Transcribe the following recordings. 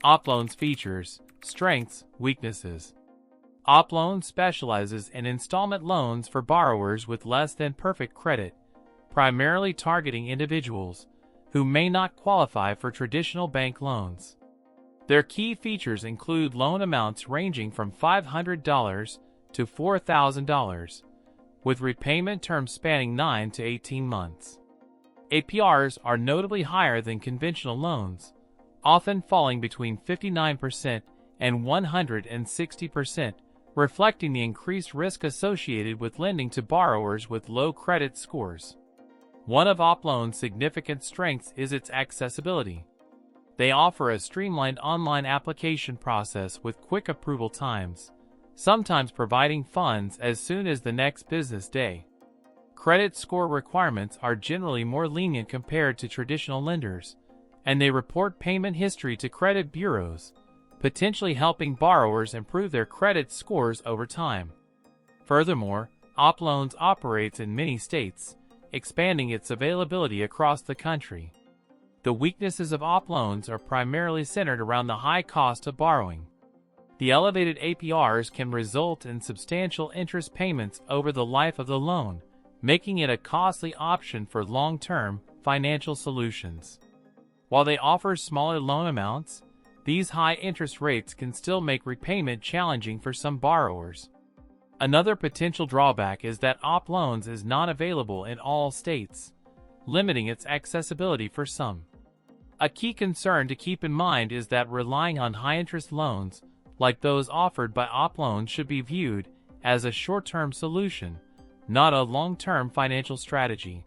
OppLoans features, strengths, weaknesses. OppLoans specializes in installment loans for borrowers with less than perfect credit, primarily targeting individuals who may not qualify for traditional bank loans. Their key features include loan amounts ranging from $500 to $4,000, with repayment terms spanning 9 to 18 months. APRs are notably higher than conventional loans, often falling between 59% and 160%, reflecting the increased risk associated with lending to borrowers with low credit scores. One of OppLoans' significant strengths is its accessibility. They offer a streamlined online application process with quick approval times, sometimes providing funds as soon as the next business day. Credit score requirements are generally more lenient compared to traditional lenders, and they report payment history to credit bureaus, potentially helping borrowers improve their credit scores over time. Furthermore, OppLoans operates in many states, expanding its availability across the country. The weaknesses of OppLoans are primarily centered around the high cost of borrowing. The elevated APRs can result in substantial interest payments over the life of the loan, making it a costly option for long-term financial solutions. While they offer smaller loan amounts, these high interest rates can still make repayment challenging for some borrowers. Another potential drawback is that OppLoans is not available in all states, limiting its accessibility for some. A key concern to keep in mind is that relying on high-interest loans, like those offered by OppLoans, should be viewed as a short-term solution, not a long-term financial strategy.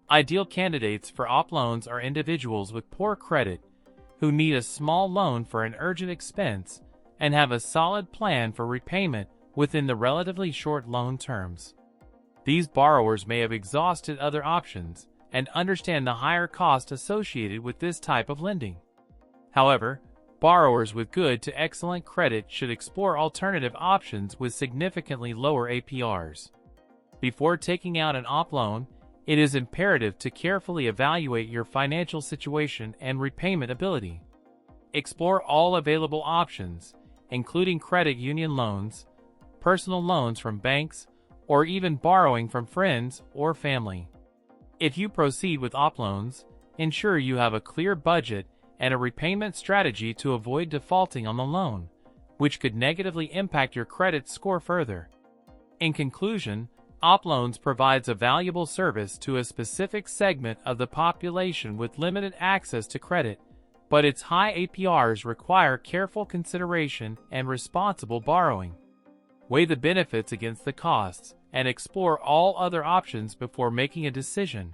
Ideal candidates for OppLoans are individuals with poor credit, who need a small loan for an urgent expense and have a solid plan for repayment within the relatively short loan terms. These borrowers may have exhausted other options and understand the higher cost associated with this type of lending. However, borrowers with good to excellent credit should explore alternative options with significantly lower APRs. Before taking out an OppLoan, it is imperative to carefully evaluate your financial situation and repayment ability. Explore all available options, including credit union loans, personal loans from banks, or even borrowing from friends or family. If you proceed with OppLoans, ensure you have a clear budget and a repayment strategy to avoid defaulting on the loan, which could negatively impact your credit score further. In conclusion, OppLoans provides a valuable service to a specific segment of the population with limited access to credit, but its high APRs require careful consideration and responsible borrowing. Weigh the benefits against the costs and explore all other options before making a decision.